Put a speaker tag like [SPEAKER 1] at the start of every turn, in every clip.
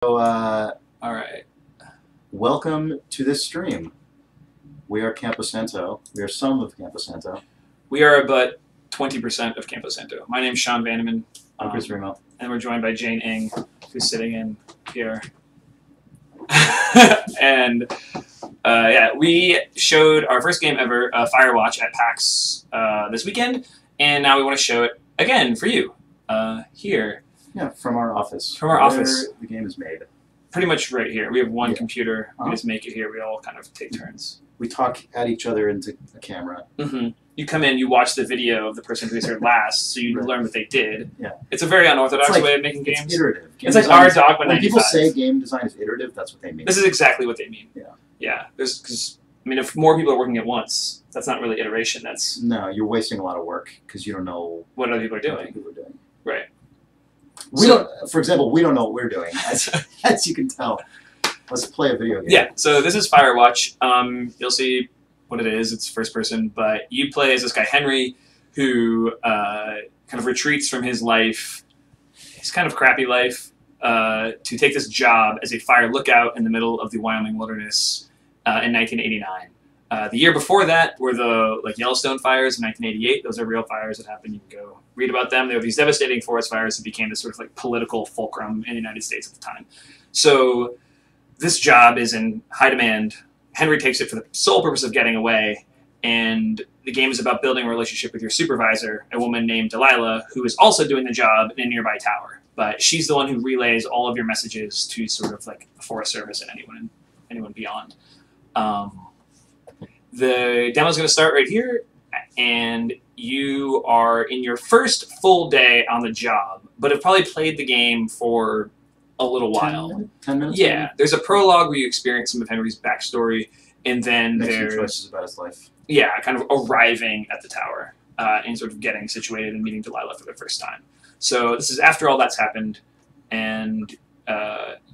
[SPEAKER 1] So,
[SPEAKER 2] All right.
[SPEAKER 1] welcome to this stream. We are Camposanto. We are some of Camposanto.
[SPEAKER 2] We are but 20% of Campo Santo. My name's Sean Vandeman.
[SPEAKER 1] I'm Chris Remo.
[SPEAKER 2] And we're joined by Jane Ng, who's sitting in here. And yeah, we showed our first game ever, Firewatch, at PAX this weekend, and now we want to show it again for you here.
[SPEAKER 1] Yeah, from our office.
[SPEAKER 2] From our office.
[SPEAKER 1] The game is made.
[SPEAKER 2] Pretty much right here. We have one computer. We just make it here. We all kind of take turns.
[SPEAKER 1] We talk at each other into a camera.
[SPEAKER 2] Mm-hmm. You come in, you watch the video of the person who was here last, so you learn what they did.
[SPEAKER 1] Yeah.
[SPEAKER 2] It's a very unorthodox way of making games.
[SPEAKER 1] It's iterative.
[SPEAKER 2] It's like our Dogma 95.
[SPEAKER 1] When people say game design is iterative, that's what they mean.
[SPEAKER 2] This is exactly what they mean.
[SPEAKER 1] Yeah.
[SPEAKER 2] Yeah. Because I mean, if more people are working at once, that's not really iteration. That's
[SPEAKER 1] no, you're wasting a lot of work because you don't know
[SPEAKER 2] what other people are doing. Right.
[SPEAKER 1] We don't. For example, we don't know what we're doing, as you can tell. Let's play a video game.
[SPEAKER 2] Yeah. So this is Firewatch. You'll see what it is. It's first person, but you play as this guy Henry, who kind of retreats from his life, his kind of crappy life, to take this job as a fire lookout in the middle of the Wyoming wilderness in 1989. The year before that were the Yellowstone fires in 1988. Those are real fires that happened. You can go read about them. They were these devastating forest fires that became this sort of political fulcrum in the United States at the time. So this job is in high demand. Henry takes it for the sole purpose of getting away, and the game is about building a relationship with your supervisor, a woman named Delilah, who is also doing the job in a nearby tower. But she's the one who relays all of your messages to sort of the Forest Service and anyone beyond. The demo's going to start right here, and you are in your first full day on the job, but have probably played the game for a little while.
[SPEAKER 1] 10 minutes?
[SPEAKER 2] Yeah.
[SPEAKER 1] Maybe?
[SPEAKER 2] There's a prologue where you experience some of Henry's backstory, and then
[SPEAKER 1] there's choices about his life.
[SPEAKER 2] Yeah, kind of arriving at the tower and sort of getting situated and meeting Delilah for the first time. So this is after all that's happened, and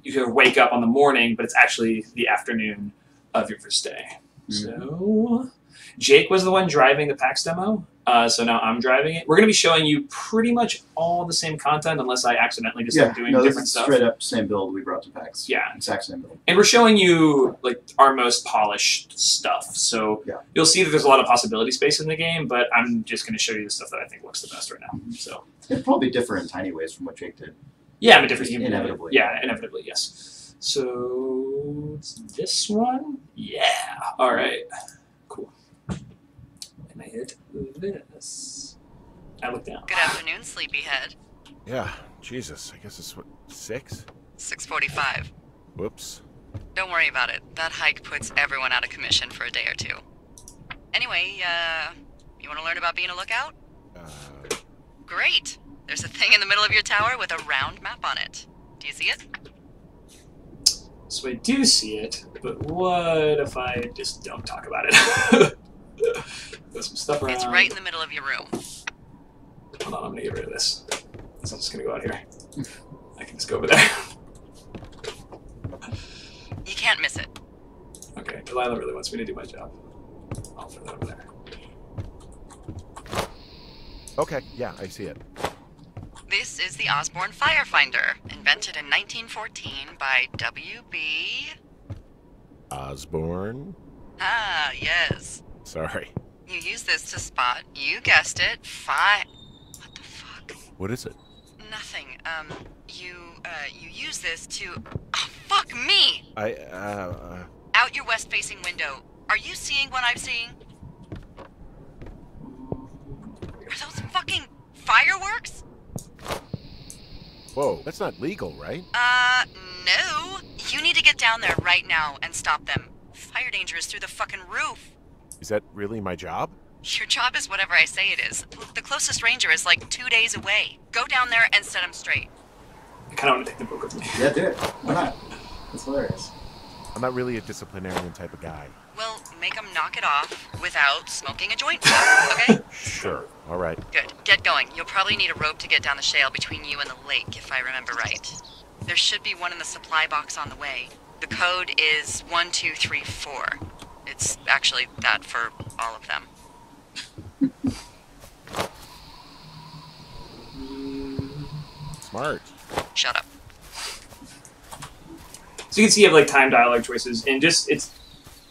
[SPEAKER 2] you can wake up on the morning, but it's actually the afternoon of your first day. So Jake was the one driving the PAX demo, so now I'm driving it. We're going to be showing you pretty much all the same content unless I accidentally just start doing different stuff.
[SPEAKER 1] Straight up same build we brought to PAX.
[SPEAKER 2] Yeah.
[SPEAKER 1] Exact same build.
[SPEAKER 2] And we're showing you our most polished stuff. So you'll see that there's a lot of possibility space in the game, but I'm just going to show you the stuff that I think looks the best right now. So
[SPEAKER 1] it'll probably differ in tiny ways from what Jake did.
[SPEAKER 2] Yeah, I'm a different
[SPEAKER 1] inevitably.
[SPEAKER 2] Yeah, inevitably, yes. So it's this one? Yeah. All right. Cool. And I hit this. I look down.
[SPEAKER 3] Good afternoon, sleepyhead.
[SPEAKER 4] Yeah, Jesus. I guess it's what, 6?
[SPEAKER 3] 6:45.
[SPEAKER 4] Whoops.
[SPEAKER 3] Don't worry about it. That hike puts everyone out of commission for a day or two. Anyway, you want to learn about being a lookout? Great. There's a thing in the middle of your tower with a round map on it. Do you see it?
[SPEAKER 2] So I do see it, but what if I just don't talk about it? There's some stuff around.
[SPEAKER 3] It's right in the middle of your room.
[SPEAKER 2] Hold on, I'm gonna get rid of this. I'm just gonna go out here. I can just go over there.
[SPEAKER 3] You can't miss it.
[SPEAKER 2] Okay, Delilah really wants me to do my job. I'll throw that over there.
[SPEAKER 4] Okay, yeah, I see it.
[SPEAKER 3] This is the Osborne Firefinder, invented in 1914 by W.B.
[SPEAKER 4] Osborne?
[SPEAKER 3] Ah, yes.
[SPEAKER 4] Sorry.
[SPEAKER 3] You use this to spot, you guessed it, What the fuck?
[SPEAKER 4] What is it?
[SPEAKER 3] Nothing. You use this to... Oh, fuck me! Out your west-facing window. Are you seeing what I'm seeing? Are those fucking fireworks?
[SPEAKER 4] Whoa, that's not legal, right?
[SPEAKER 3] No. You need to get down there right now and stop them. Fire danger is through the fucking roof.
[SPEAKER 4] Is that really my job?
[SPEAKER 3] Your job is whatever I say it is. The closest ranger is 2 days away. Go down there and set him straight.
[SPEAKER 2] I kind of want to take the book with me.
[SPEAKER 1] Yeah, do it. Why not? That's hilarious.
[SPEAKER 4] I'm not really a disciplinarian type of guy.
[SPEAKER 3] Well, make him knock it off without smoking a joint first, okay?
[SPEAKER 4] Sure. All right.
[SPEAKER 3] Good. Get going. You'll probably need a rope to get down the shale between you and the lake, if I remember right. There should be one in the supply box on the way. The code is 1234. It's actually that for all of them.
[SPEAKER 4] Smart.
[SPEAKER 3] Shut up.
[SPEAKER 2] So you can see you have like time dialogue choices, and just it's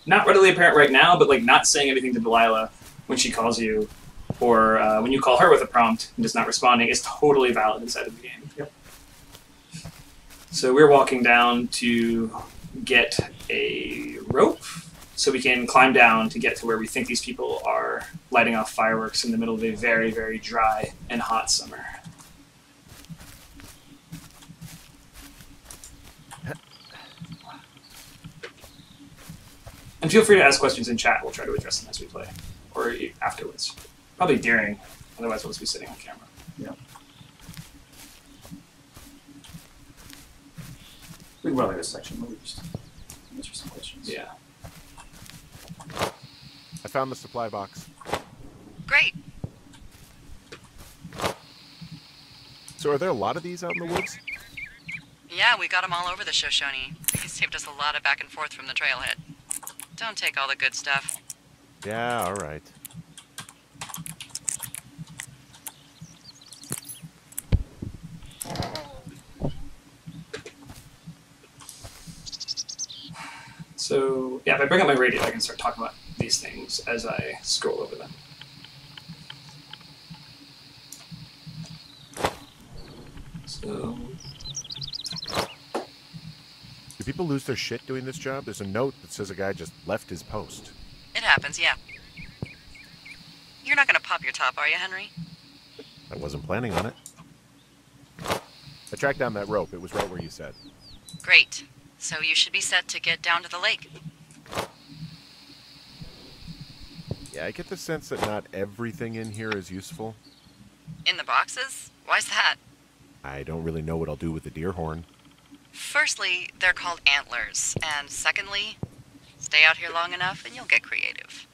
[SPEAKER 2] not readily apparent right now, but like not saying anything to Delilah when she calls you, or when you call her with a prompt and just not responding is totally valid inside of the game.
[SPEAKER 1] Yep.
[SPEAKER 2] So we're walking down to get a rope so we can climb down to get to where we think these people are lighting off fireworks in the middle of a very, very dry and hot summer. And feel free to ask questions in chat. We'll try to address them as we play, or afterwards. Probably during, otherwise we'll just be sitting on camera.
[SPEAKER 1] Yeah. We can probably have a section where we just answer some questions.
[SPEAKER 2] Yeah.
[SPEAKER 4] I found the supply box.
[SPEAKER 3] Great.
[SPEAKER 4] So are there a lot of these out in the woods?
[SPEAKER 3] Yeah, we got them all over the Shoshone. He saved us a lot of back and forth from the trailhead. Don't take all the good stuff.
[SPEAKER 4] Yeah, all right.
[SPEAKER 2] So, yeah, if I bring up my radio, I can start talking about these things as I scroll over them. So,
[SPEAKER 4] Do people lose their shit doing this job? There's a note that says a guy just left his post.
[SPEAKER 3] It happens, yeah. You're not gonna pop your top, are you, Henry?
[SPEAKER 4] I wasn't planning on it. I tracked down that rope. It was right where you said.
[SPEAKER 3] Great. So you should be set to get down to the lake.
[SPEAKER 4] Yeah, I get the sense that not everything in here is useful.
[SPEAKER 3] In the boxes? Why's that?
[SPEAKER 4] I don't really know what I'll do with the deer horn.
[SPEAKER 3] Firstly, they're called antlers. And secondly, stay out here long enough and you'll get creative.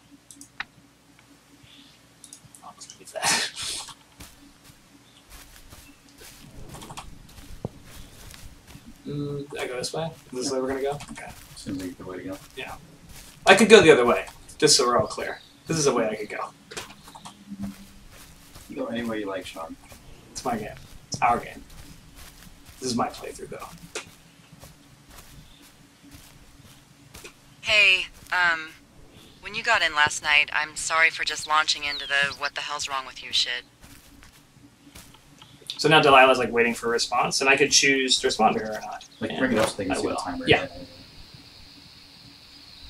[SPEAKER 2] I'll just leave that. I go this way? Is this the way we're gonna go? Okay.
[SPEAKER 1] Seems like the way to go.
[SPEAKER 2] Yeah. I could go the other way, just so we're all clear. This is a way I could go.
[SPEAKER 1] You go any way you like, Sean.
[SPEAKER 2] It's my game. It's our game. This is my playthrough, though.
[SPEAKER 3] Hey, when you got in last night, I'm sorry for just launching into the what the hell's wrong with you shit.
[SPEAKER 2] So now Delilah's like waiting for a response, and I could choose to respond to her or not.
[SPEAKER 1] Like,
[SPEAKER 2] And
[SPEAKER 1] bring it up so they can
[SPEAKER 2] I
[SPEAKER 1] see the
[SPEAKER 2] will.
[SPEAKER 1] timer.
[SPEAKER 2] Yeah.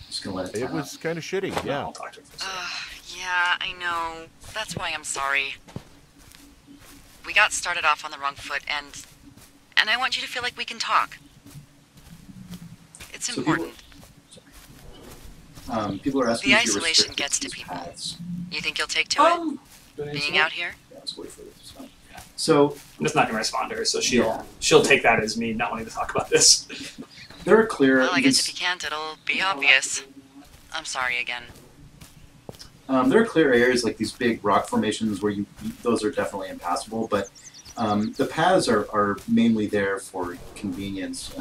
[SPEAKER 1] Just gonna let it
[SPEAKER 4] It
[SPEAKER 1] time
[SPEAKER 4] was kind of shitty, yeah.
[SPEAKER 2] I'll talk to her for a second.
[SPEAKER 3] Yeah, I know. That's why I'm sorry. We got started off on the wrong foot, and I want you to feel like we can talk. It's
[SPEAKER 1] So
[SPEAKER 3] important.
[SPEAKER 1] People are asking
[SPEAKER 3] The
[SPEAKER 1] if you
[SPEAKER 3] isolation
[SPEAKER 1] restrict
[SPEAKER 3] gets to
[SPEAKER 1] these
[SPEAKER 3] people.
[SPEAKER 1] paths.
[SPEAKER 3] You think you'll take to it?
[SPEAKER 2] Do you want to
[SPEAKER 3] Being out here?
[SPEAKER 1] Yeah, let's wait for this. So
[SPEAKER 2] I'm just not gonna respond to her, so
[SPEAKER 1] Yeah.
[SPEAKER 2] she'll take that as me not wanting to talk about this.
[SPEAKER 1] there are clear.
[SPEAKER 3] Well, I
[SPEAKER 1] you
[SPEAKER 3] guess
[SPEAKER 1] can
[SPEAKER 3] if you can't, it'll be obvious. I'm sorry again.
[SPEAKER 1] There are clear areas like these big rock formations where those are definitely impassable, but the paths are mainly there for convenience.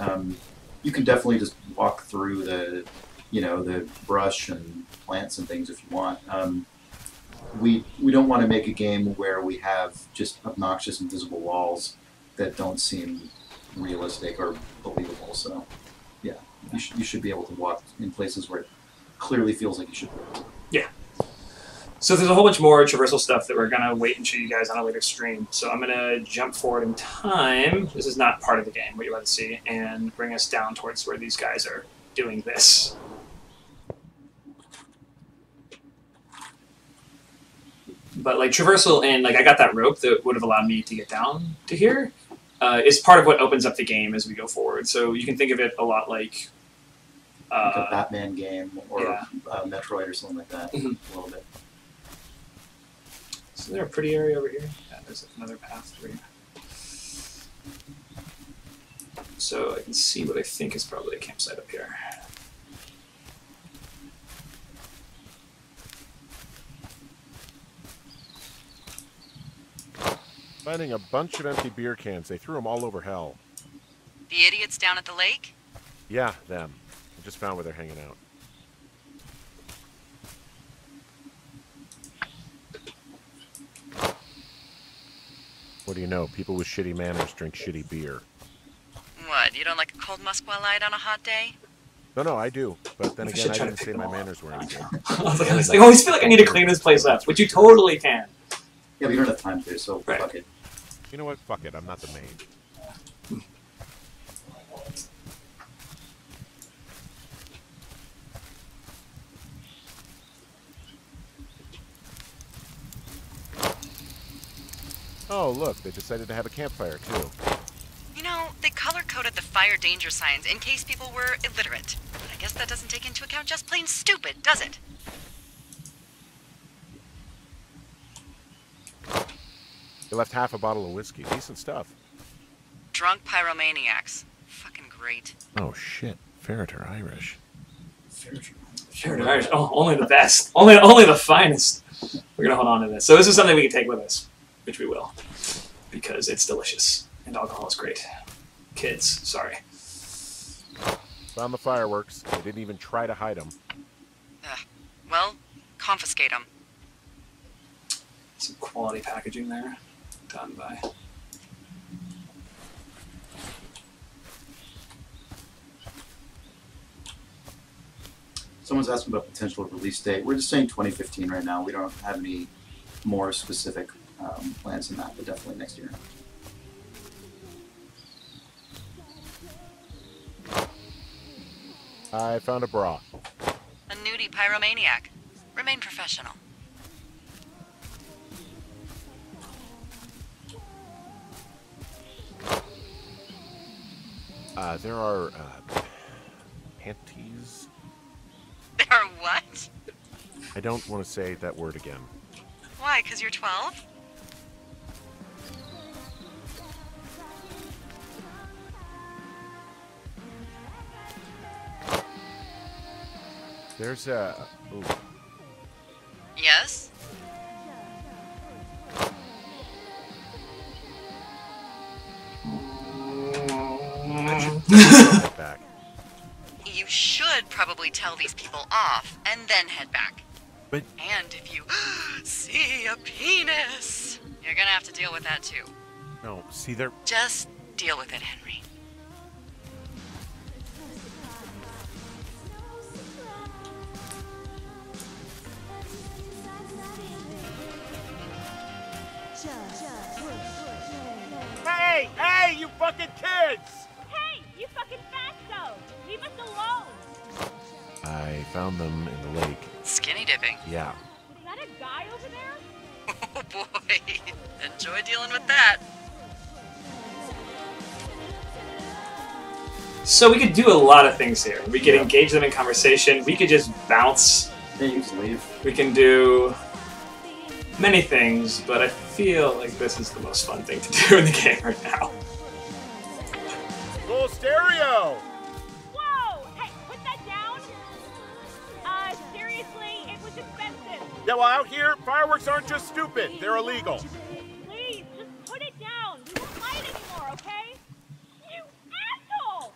[SPEAKER 1] You can definitely just walk through the brush and plants and things if you want. We don't want to make a game where we have just obnoxious invisible walls that don't seem realistic or believable. So, yeah, you should be able to walk in places where it clearly feels like you should be.
[SPEAKER 2] Yeah. So there's a whole bunch more traversal stuff that we're gonna wait and show you guys on a later stream. So I'm gonna jump forward in time. This is not part of the game, what you're about to see, and bring us down towards where these guys are doing this. But like traversal and like I got that rope that would have allowed me to get down to here is part of what opens up the game as we go forward. So you can think of it a lot like
[SPEAKER 1] a Batman game or
[SPEAKER 2] yeah.
[SPEAKER 1] Metroid or something like that.
[SPEAKER 2] Mhm.
[SPEAKER 1] A little bit.
[SPEAKER 2] Is there a pretty area over here? Yeah, there's another path through. So I can see what I think is probably a campsite up here.
[SPEAKER 4] Finding a bunch of empty beer cans. They threw them all over hell.
[SPEAKER 3] The idiots down at the lake?
[SPEAKER 4] Yeah, them. I just found where they're hanging out. What do you know? People with shitty manners drink shitty beer.
[SPEAKER 3] What, you don't like a cold Musqualite on a hot day?
[SPEAKER 4] No, I do. But then
[SPEAKER 2] I
[SPEAKER 4] again,
[SPEAKER 2] should
[SPEAKER 4] I
[SPEAKER 2] try to
[SPEAKER 4] didn't
[SPEAKER 2] pick
[SPEAKER 4] say
[SPEAKER 2] them
[SPEAKER 4] my
[SPEAKER 2] all.
[SPEAKER 4] manners were any good.
[SPEAKER 2] I was like, I always feel like I need to clean this place up, which you totally can.
[SPEAKER 1] Yeah, we don't have time to, so
[SPEAKER 2] Right.
[SPEAKER 1] fuck it.
[SPEAKER 4] You know what? Fuck it. I'm not the main. Oh, look, they decided to have a campfire, too.
[SPEAKER 3] You know, they color-coded the fire danger signs in case people were illiterate. But I guess that doesn't take into account just plain stupid, does it?
[SPEAKER 4] They left half a bottle of whiskey. Decent stuff.
[SPEAKER 3] Drunk pyromaniacs. Fucking great.
[SPEAKER 4] Oh, shit. Ferreter Irish.
[SPEAKER 2] Sure, Irish. Oh, only the best. Only the finest. We're gonna hold on to this. So this is something we can take with us, which we will, because it's delicious and alcohol is great. Kids, sorry.
[SPEAKER 4] Found the fireworks. They didn't even try to hide them.
[SPEAKER 3] Well, confiscate them.
[SPEAKER 2] Some quality packaging there, done by.
[SPEAKER 1] Someone's asking about potential release date. We're just saying 2015 right now. We don't have any more specific plans than that, but definitely next year.
[SPEAKER 4] I found a bra.
[SPEAKER 3] A nudie pyromaniac. Remain professional.
[SPEAKER 4] There are, panties?
[SPEAKER 3] There are what?
[SPEAKER 4] I don't want to say that word again.
[SPEAKER 3] Why, 'cause you're 12?
[SPEAKER 4] There's a... Ooh.
[SPEAKER 3] Yes?
[SPEAKER 4] Head back.
[SPEAKER 3] You should probably tell these people off and then head back.
[SPEAKER 4] But...
[SPEAKER 3] And if you see a penis, you're gonna have to deal with that too.
[SPEAKER 4] No, see, they're...
[SPEAKER 3] Just deal with it, Henry.
[SPEAKER 4] Hey, you fucking kids!
[SPEAKER 5] Hey, you fucking fatso! Leave us alone!
[SPEAKER 4] I found them in the lake.
[SPEAKER 3] Skinny dipping.
[SPEAKER 4] Yeah.
[SPEAKER 5] Is that a guy over there?
[SPEAKER 3] Oh boy. Enjoy dealing with that.
[SPEAKER 2] So we could do a lot of things here. We could engage them in conversation. We could just bounce.
[SPEAKER 1] Yeah, you just leave.
[SPEAKER 2] We can do many things, but I feel like this is the most fun thing to do in the game right now.
[SPEAKER 4] Full stereo!
[SPEAKER 5] Whoa! Hey, put that down! Seriously, it was expensive.
[SPEAKER 4] Yeah, well, out here, fireworks aren't just stupid. They're illegal.
[SPEAKER 5] Please, just put it down. We won't fight anymore, okay? You asshole!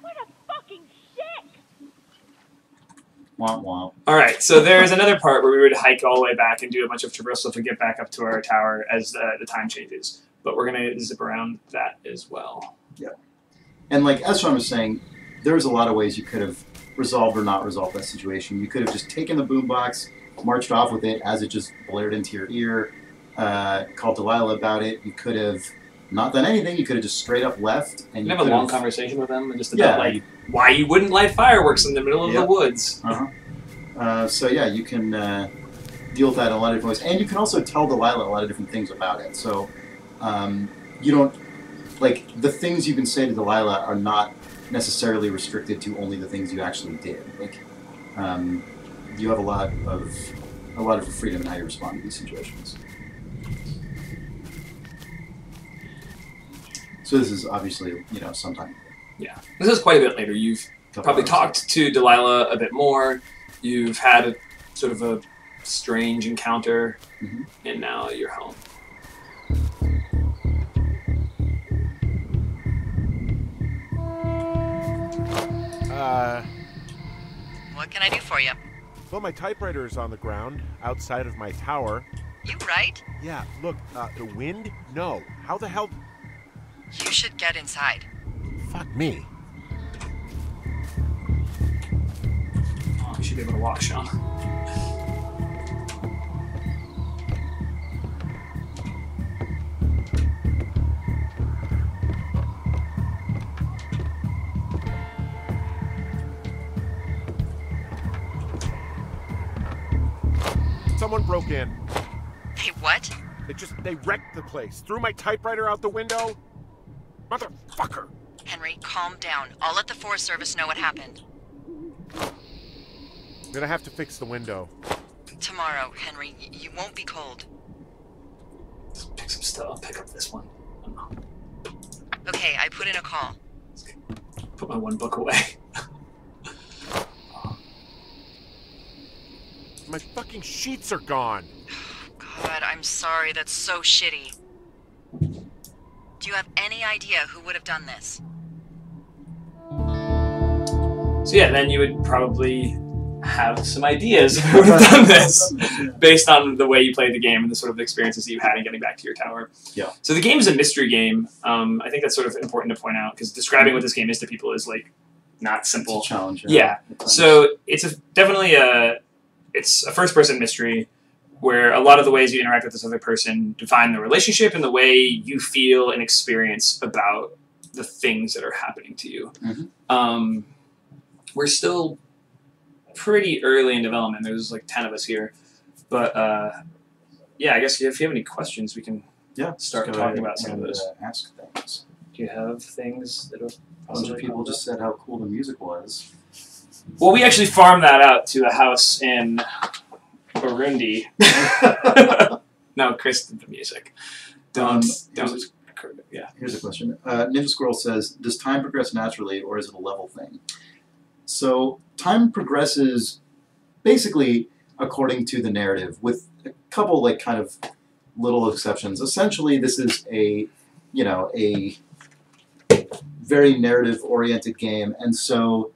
[SPEAKER 5] What a fucking shit!
[SPEAKER 1] Womp womp.
[SPEAKER 2] All right, so there's another part where we would hike all the way back and do a bunch of traversal to get back up to our tower as the time changes. But we're going to zip around that as well.
[SPEAKER 1] Yeah. And like as Sean was saying, there was a lot of ways you could have resolved or not resolved that situation. You could have just taken the boombox, marched off with it as it just blared into your ear, called Delilah about it. You could have not done anything. You could have just straight up left. And
[SPEAKER 2] You
[SPEAKER 1] you
[SPEAKER 2] have a
[SPEAKER 1] could
[SPEAKER 2] long
[SPEAKER 1] have,
[SPEAKER 2] conversation with them just about
[SPEAKER 1] Yeah.
[SPEAKER 2] like why you wouldn't light fireworks in the middle of the woods.
[SPEAKER 1] So yeah, you can deal with that in a lot of different ways. And you can also tell Delilah a lot of different things about it. So you don't, like, the things you can say to Delilah are not necessarily restricted to only the things you actually did. Like, you have a lot of freedom in how you respond to these situations. So this is obviously, sometime.
[SPEAKER 2] Yeah, this is quite a bit later. You've probably talked to Delilah a bit more. You've had a sort of a strange encounter, and now you're home.
[SPEAKER 3] What can I do for you?
[SPEAKER 4] Well, my typewriter is on the ground, outside of my tower.
[SPEAKER 3] You right?
[SPEAKER 4] Yeah, look, the wind? No. How the hell...
[SPEAKER 3] You should get inside.
[SPEAKER 4] Fuck me.
[SPEAKER 2] Oh, you should be able to walk, Sean.
[SPEAKER 4] Someone broke in.
[SPEAKER 3] Hey, what?
[SPEAKER 4] They wrecked the place. Threw my typewriter out the window. Motherfucker.
[SPEAKER 3] Henry, calm down. I'll let the Forest Service know what happened.
[SPEAKER 4] I'm gonna have to fix the window.
[SPEAKER 3] Tomorrow, Henry. You won't be cold.
[SPEAKER 2] Let's pick some stuff. I'll pick up this one.
[SPEAKER 3] Okay, I put in a call.
[SPEAKER 2] Put my one book away.
[SPEAKER 4] My fucking sheets are gone.
[SPEAKER 3] God, I'm sorry. That's so shitty. Do you have any idea who would have done this?
[SPEAKER 2] So yeah, then you would probably have some ideas of who would have done this based on the way you played the game and the sort of experiences that you had in getting back to your tower.
[SPEAKER 1] Yeah.
[SPEAKER 2] So the game is a mystery game. I think that's sort of important to point out because describing what this game is to people is like not simple.
[SPEAKER 1] It's a challenge.
[SPEAKER 2] Yeah. So it's definitely a first-person mystery where a lot of the ways you interact with this other person define the relationship and the way you feel and experience about the things that are happening to you.
[SPEAKER 1] Mm-hmm.
[SPEAKER 2] We're still pretty early in development. There's like 10 of us here. But yeah, I guess if you have any questions, we can start talking about some of those.
[SPEAKER 1] Ask things.
[SPEAKER 2] Do you have things that have
[SPEAKER 1] A bunch of people just said how cool the music was.
[SPEAKER 2] Well, we actually farmed that out to a house in Burundi. No, Chris did the music. Don't. Yeah.
[SPEAKER 1] Here's a question. Ninja Squirrel says, does time progress naturally or is it a level thing? So time progresses basically according to the narrative with a couple like kind of little exceptions. Essentially, this is a very narrative-oriented game, and so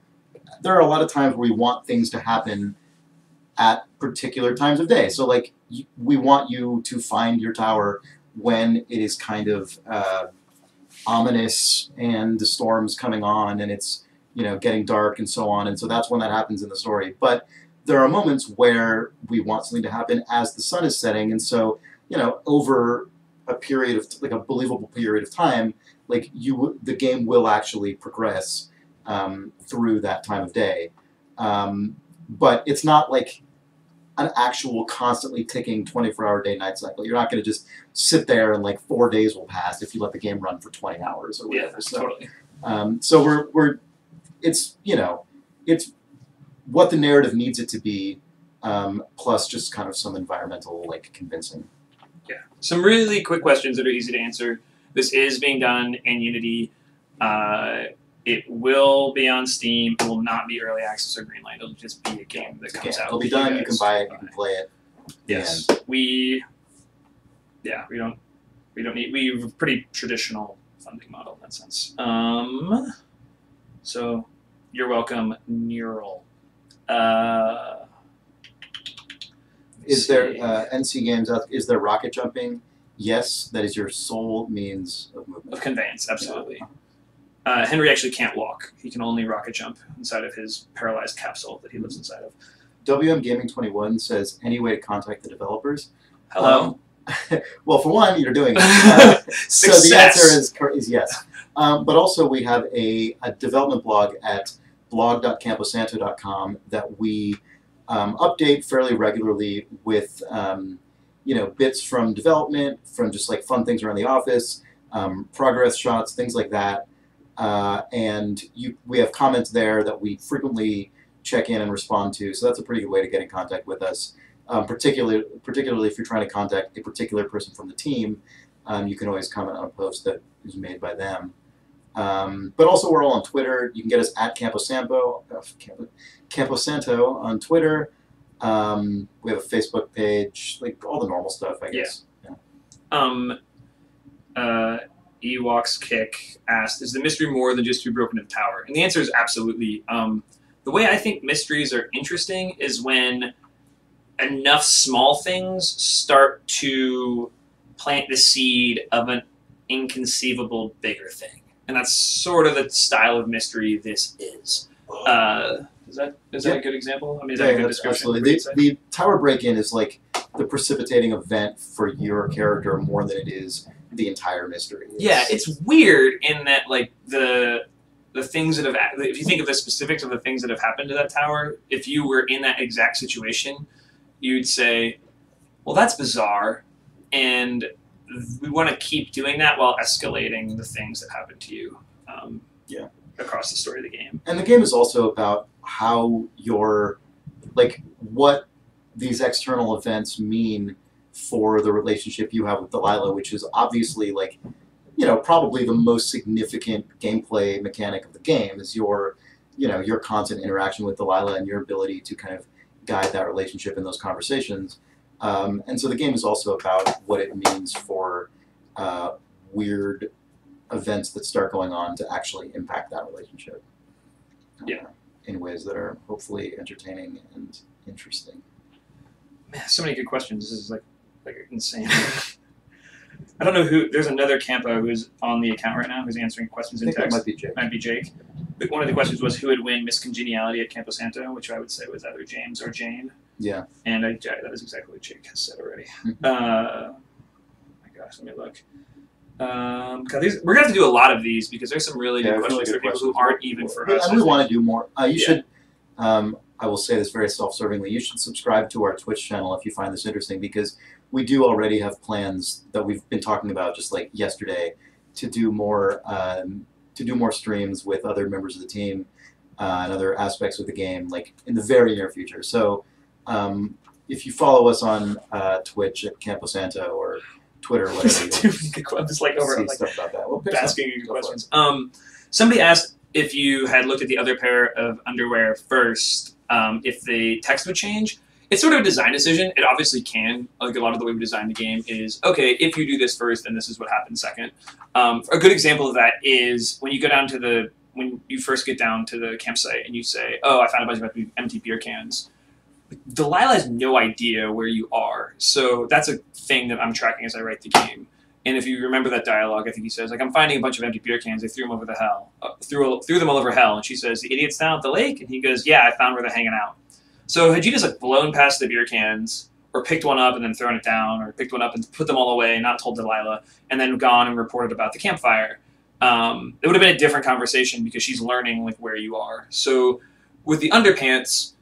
[SPEAKER 1] there are a lot of times where we want things to happen at particular times of day. So like we want you to find your tower when it is kind of ominous and the storm's coming on and it's getting dark and so on, and so that's when that happens in the story. But there are moments where we want something to happen as the sun is setting, and so over a period of like a believable period of time, like the game will actually progress through that time of day. But it's not like an actual constantly ticking 24-hour day-night cycle. You're not going to just sit there and like 4 days will pass if you let the game run for 20 hours or whatever.
[SPEAKER 2] Yeah,
[SPEAKER 1] so,
[SPEAKER 2] totally.
[SPEAKER 1] So it's it's what the narrative needs it to be, plus just kind of some environmental like convincing.
[SPEAKER 2] Yeah. Some really quick questions that are easy to answer. This is being done in Unity. It will be on Steam. It will not be early access or greenlight. It'll just be a game that comes out.
[SPEAKER 1] It'll be done. You can buy it. You can play it.
[SPEAKER 2] Yes. We don't need. We have a pretty traditional funding model in that sense. So you're welcome, Neural.
[SPEAKER 1] Is there NC Games? Is there rocket jumping? Yes, that is your sole means of movement.
[SPEAKER 2] Of conveyance, absolutely. Henry actually can't walk. He can only rocket jump inside of his paralyzed capsule that he lives inside of.
[SPEAKER 1] WM Gaming 21 says, any way to contact the developers?
[SPEAKER 2] Hello.
[SPEAKER 1] Well, for one, you're doing it. So the answer is yes. But also we have a development blog at blog.camposanto.com that we update fairly regularly with bits from development, from just like fun things around the office, progress shots, things like that. And we have comments there that we frequently check in and respond to. So that's a pretty good way to get in contact with us. Particularly if you're trying to contact a particular person from the team, you can always comment on a post that is made by them. But also we're all on Twitter. You can get us at Camposanto on Twitter. We have a Facebook page, like all the normal stuff, I guess.
[SPEAKER 2] Yeah. Ewok's Kick asked, is the mystery more than just who broke into the tower? And the answer is absolutely. The way I think mysteries are interesting is when enough small things start to plant the seed of an inconceivable bigger thing. And that's sort of the style of mystery this is. Is that a good example? I mean, is that a good description?
[SPEAKER 1] Absolutely. The tower break-in is like the precipitating event for your character more than it is the entire mystery.
[SPEAKER 2] It's weird in that, like, the things that have... If you think of the specifics of the things that have happened to that tower, if you were in that exact situation, you'd say, well, that's bizarre, and we want to keep doing that while escalating the things that happen to you across the story of the game.
[SPEAKER 1] And the game is also about how what these external events mean for the relationship you have with Delilah, which is obviously, like, you know, probably the most significant gameplay mechanic of the game is your constant interaction with Delilah and your ability to kind of guide that relationship in those conversations. And so the game is also about what it means for weird events that start going on to actually impact that relationship. In ways that are hopefully entertaining and interesting.
[SPEAKER 2] Man, so many good questions. This is like insane. I don't know who. There's another Campo who's on the account right now who's answering questions in text.
[SPEAKER 1] It might be Jake.
[SPEAKER 2] Might be Jake. But one of the questions was who would win Miss Congeniality at Campo Santo, which I would say was either James or Jane.
[SPEAKER 1] Yeah.
[SPEAKER 2] And that is exactly what Jake has said already. My gosh, let me look. We're gonna have to do a lot of these because there's some really good questions for people who aren't even for us.
[SPEAKER 1] And we want to do more. You should. I will say this very self-servingly. You should subscribe to our Twitch channel if you find this interesting, because we do already have plans that we've been talking about just like yesterday to do more streams with other members of the team and other aspects of the game, like in the very near future. So if you follow us on Twitch at Campo Santo or Twitter, whatever.
[SPEAKER 2] I'm just like over like
[SPEAKER 1] stuff about that. We'll
[SPEAKER 2] basking in questions. Somebody asked if you had looked at the other pair of underwear first, if the text would change. It's sort of a design decision. It obviously can. Like a lot of the way we design the game is, okay, if you do this first, then this is what happens second. A good example of that is when you go down to when you first get down to the campsite and you say, oh, I found a bunch of empty beer cans. Delilah has no idea where you are. So that's a thing that I'm tracking as I write the game. And if you remember that dialogue, I think he says, like, I'm finding a bunch of empty beer cans. They threw them over threw them all over hell. And she says, the idiots down at the lake? And he goes, yeah, I found where they're hanging out. So had you just like blown past the beer cans, or picked one up and then thrown it down, or picked one up and put them all away and not told Delilah, and then gone and reported about the campfire, it would have been a different conversation because she's learning like where you are. So with the underpants,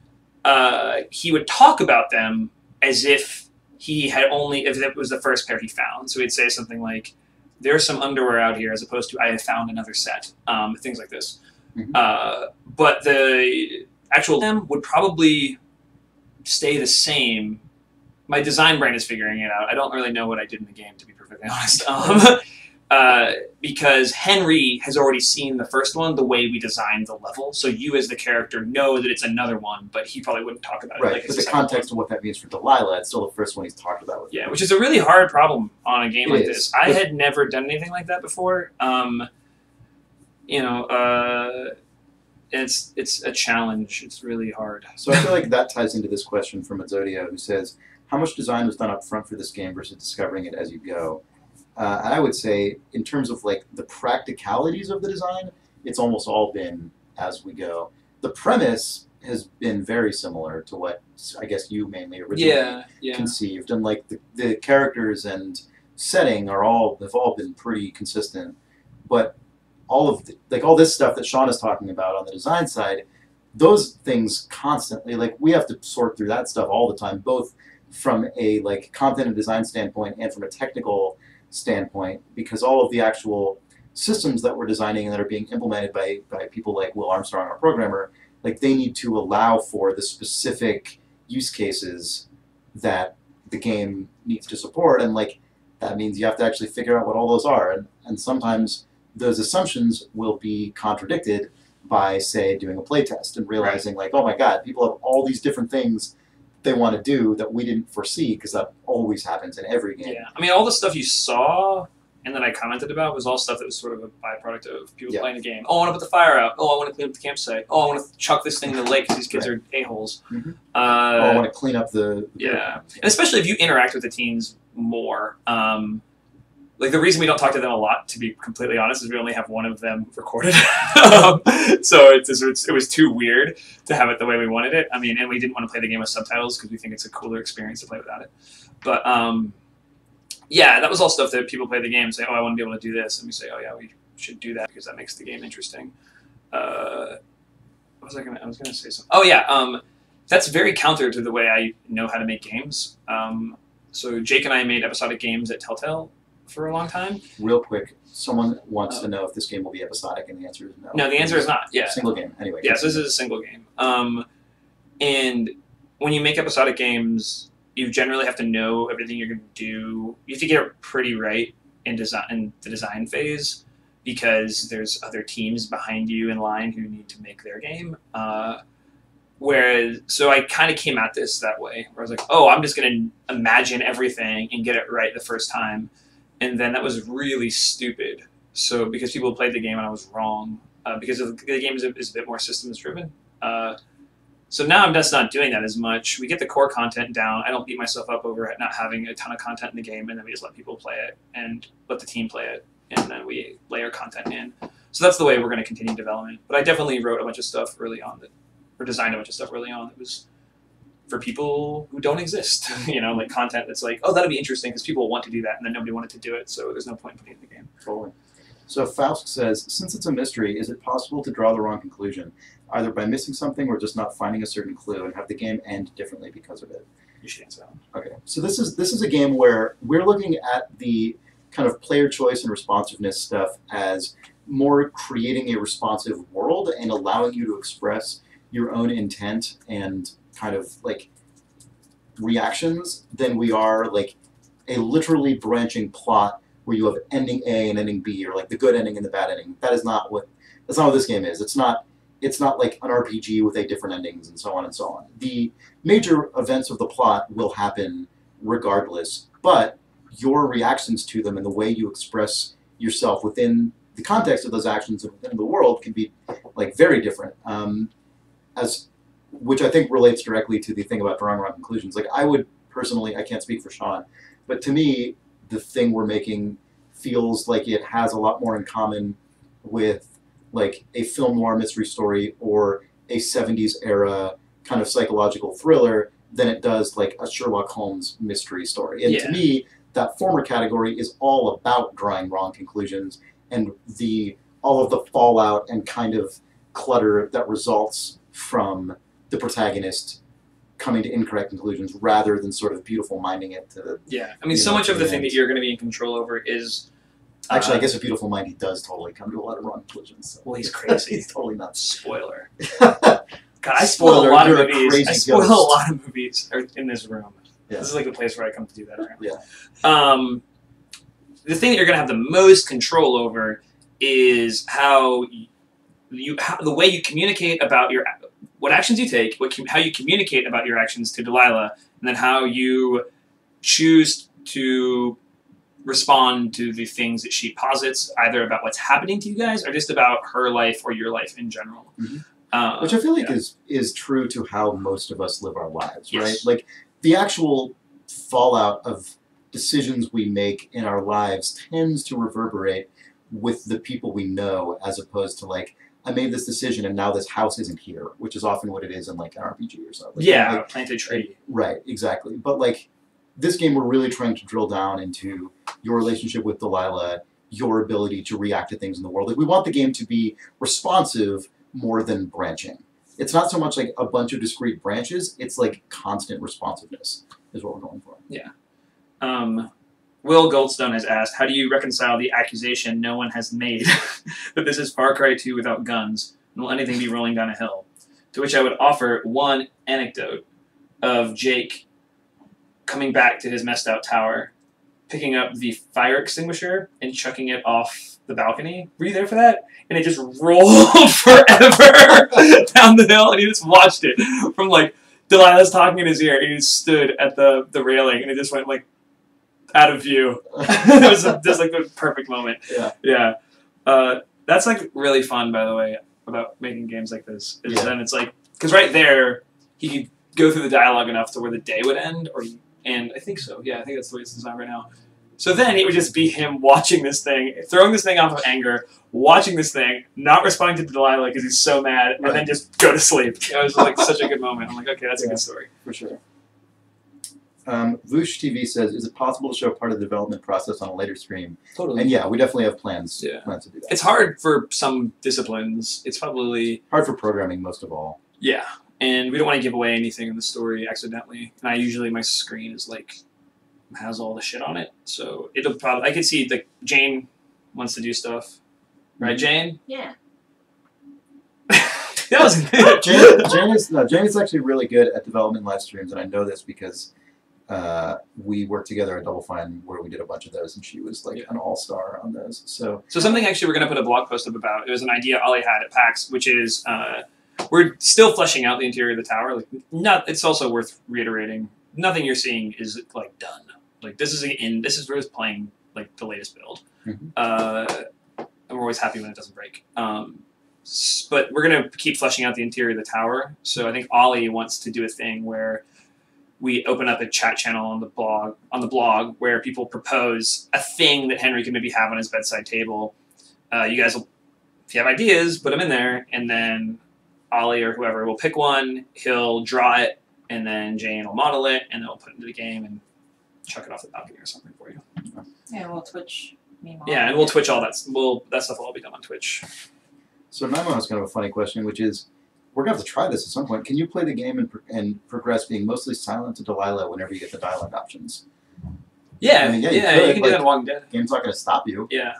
[SPEAKER 2] he would talk about them as if if it was the first pair he found. So he'd say something like, there's some underwear out here, as opposed to I have found another set, things like this. Mm-hmm. But the actual them would probably stay the same. My design brain is figuring it out. I don't really know what I did in the game, to be perfectly honest. Because Henry has already seen the first one, the way we designed the level. So you as the character know that it's another one, but he probably wouldn't talk about it.
[SPEAKER 1] Right, but the context of what that means for Delilah, it's still the first one he's talked about with
[SPEAKER 2] which is a really hard problem on a game like this. I had never done anything like that before. It's a challenge. It's really hard.
[SPEAKER 1] So I feel like that ties into this question from Azodia, who says, how much design was done up front for this game versus discovering it as you go? And I would say, in terms of like the practicalities of the design, it's almost all been as we go. The premise has been very similar to what I guess you mainly originally conceived, and like the characters and setting have all been pretty consistent. But all this stuff that Sean is talking about on the design side, those things constantly, like, we have to sort through that stuff all the time, both from a like content and design standpoint and from a technical standpoint, because all of the actual systems that we're designing and that are being implemented by people like Will Armstrong, our programmer, like, they need to allow for the specific use cases that the game needs to support, and like that means you have to actually figure out what all those are, and sometimes those assumptions will be contradicted by, say, doing a playtest and realizing, like, oh my god, people have all these different things they want to do that we didn't foresee, because that always happens in every game.
[SPEAKER 2] Yeah, I mean, all the stuff you saw and that I commented about was all stuff that was sort of a byproduct of people playing the game. Oh, I want to put the fire out. Oh, I want to clean up the campsite. Oh, I want to chuck this thing in the lake because these kids are a-holes.
[SPEAKER 1] Mm-hmm. I want to clean up the
[SPEAKER 2] and especially if you interact with the teens more, like the reason we don't talk to them a lot, to be completely honest, is we only have one of them recorded. So it was too weird to have it the way we wanted it. I mean, and we didn't want to play the game with subtitles because we think it's a cooler experience to play without it. But yeah, that was all stuff that people play the game and say, oh, I want to be able to do this. And we say, oh yeah, we should do that because that makes the game interesting. What was I gonna say something. Oh yeah, that's very counter to the way I know how to make games. So Jake and I made episodic games at Telltale for a long time.
[SPEAKER 1] Real quick, someone wants to know if this game will be episodic, and the answer is no.
[SPEAKER 2] No, the answer is not. Yeah,
[SPEAKER 1] single game. Anyway.
[SPEAKER 2] Yes, this is a single game. And when you make episodic games, you generally have to know everything you're going to do. You have to get it pretty right in the design phase, because there's other teams behind you in line who need to make their game. So I kind of came at this that way, where I was like, oh, I'm just going to imagine everything and get it right the first time. And then that was really stupid. So because people played the game and I was wrong, because the game is a bit more systems driven. So now I'm just not doing that as much. We get the core content down. I don't beat myself up over it not having a ton of content in the game, and then we just let people play it and let the team play it, and then we layer content in. So that's the way we're going to continue development. But I definitely wrote a bunch of stuff early on or designed a bunch of stuff early on that was for people who don't exist. You know, like content that's like, oh, that'll be interesting because people want to do that, and then nobody wanted to do it, so there's no point in putting it in the game.
[SPEAKER 1] Totally. So Faust says, since it's a mystery, is it possible to draw the wrong conclusion, either by missing something or just not finding a certain clue, and have the game end differently because of it?
[SPEAKER 2] You should answer that one.
[SPEAKER 1] Okay, so this is a game where we're looking at the kind of player choice and responsiveness stuff as more creating a responsive world and allowing you to express your own intent and kind of like reactions than we are like a literally branching plot where you have ending A and ending B, or like the good ending and the bad ending. That's not what this game is. It's not like an RPG with 8 different endings and so on and so on. The major events of the plot will happen regardless, but your reactions to them and the way you express yourself within the context of those actions and within the world can be like very different. Which I think relates directly to the thing about drawing wrong conclusions. Like I would personally, I can't speak for Sean, but to me, the thing we're making feels like it has a lot more in common with like a film noir mystery story or a 70s era kind of psychological thriller than it does like a Sherlock Holmes mystery story. And to me, that former category is all about drawing wrong conclusions and all of the fallout and kind of clutter that results from the protagonist coming to incorrect conclusions rather than sort of beautiful minding it to the...
[SPEAKER 2] Yeah, I mean, so much of the thing that you're going to be in control over is...
[SPEAKER 1] Actually, I guess a beautiful mind, he does totally come to a lot of wrong conclusions. So.
[SPEAKER 2] Well, he's crazy.
[SPEAKER 1] He's totally nuts.
[SPEAKER 2] Spoiler. God, I spoil a lot of movies. I spoil a lot of movies in this room. Yeah. This is like the place where I come to do that. Apparently.
[SPEAKER 1] Yeah.
[SPEAKER 2] The thing that you're going to have the most control over is how the way you communicate about what actions you take, how you communicate about your actions to Delilah, and then how you choose to respond to the things that she posits, either about what's happening to you guys or just about her life or your life in general.
[SPEAKER 1] Mm-hmm. Which I feel like is true to how most of us live our lives,
[SPEAKER 2] yes.
[SPEAKER 1] right? Like the actual fallout of decisions we make in our lives tends to reverberate with the people we know, as opposed to like, I made this decision and now this house isn't here, which is often what it is in like an RPG or something.
[SPEAKER 2] Yeah,
[SPEAKER 1] like,
[SPEAKER 2] plant a tree.
[SPEAKER 1] Right, exactly. But like this game, we're really trying to drill down into your relationship with Delilah, your ability to react to things in the world. Like we want the game to be responsive more than branching. It's not so much like a bunch of discrete branches, it's like constant responsiveness is what we're going for.
[SPEAKER 2] Yeah. Will Goldstone has asked, how do you reconcile the accusation no one has made that this is Far Cry 2 without guns, and will anything be rolling down a hill? To which I would offer one anecdote of Jake coming back to his messed out tower, picking up the fire extinguisher and chucking it off the balcony. Were you there for that? And it just rolled forever down the hill, and he just watched it from like Delilah's talking in his ear, and he just stood at the railing, and it just went like out of view. It was just like the perfect moment.
[SPEAKER 1] Yeah.
[SPEAKER 2] That's like really fun, by the way, about making games like this. Is then it's like, because right there, he could go through the dialogue enough to where the day would end, and I think so. Yeah, I think that's the way it's designed right now. So then it would just be him watching this thing, throwing this thing off of anger, watching this thing, not responding to Delilah because he's so mad, and then just go to sleep. It was like such a good moment. I'm like, okay, that's a good story.
[SPEAKER 1] For sure. Voosh TV says, is it possible to show part of the development process on a later stream?
[SPEAKER 2] Totally.
[SPEAKER 1] And yeah, we definitely have plans, plans to do that.
[SPEAKER 2] It's hard for some disciplines. It's probably...
[SPEAKER 1] hard for programming, most of all.
[SPEAKER 2] Yeah. And we don't want to give away anything in the story accidentally. And my screen is like, has all the shit on it. So it'll probably... I could see, like, Jane wants to do stuff. Right, Jane?
[SPEAKER 3] Yeah.
[SPEAKER 2] That was...
[SPEAKER 1] Jane is actually really good at development live streams, and I know this because... we worked together at Double Fine where we did a bunch of those, and she was like an all-star on those. So
[SPEAKER 2] something actually we're going to put a blog post up about. It was an idea Ollie had at PAX, which is we're still fleshing out the interior of the tower. Like, it's also worth reiterating. Nothing you're seeing is like done. Like this is where it's playing like the latest build.
[SPEAKER 1] Mm-hmm.
[SPEAKER 2] And we're always happy when it doesn't break. But we're going to keep fleshing out the interior of the tower. So I think Ollie wants to do a thing where we open up a chat channel on the blog where people propose a thing that Henry can maybe have on his bedside table. You guys will, if you have ideas, put them in there, and then Ollie or whoever will pick one. He'll draw it, and then Jane will model it, and then we'll put it into the game and chuck it off the balcony or something for you.
[SPEAKER 6] Yeah, we'll Twitch.
[SPEAKER 2] Yeah, and we'll Twitch all that. That stuff will all be done on Twitch.
[SPEAKER 1] So Nemo has kind of a funny question, which is, we're going to have to try this at some point. Can you play the game and progress being mostly silent to Delilah whenever you get the dialogue options?
[SPEAKER 2] Yeah,
[SPEAKER 1] I mean,
[SPEAKER 2] you can do that in Walking Dead.
[SPEAKER 1] Game's not going to stop you.
[SPEAKER 2] Yeah,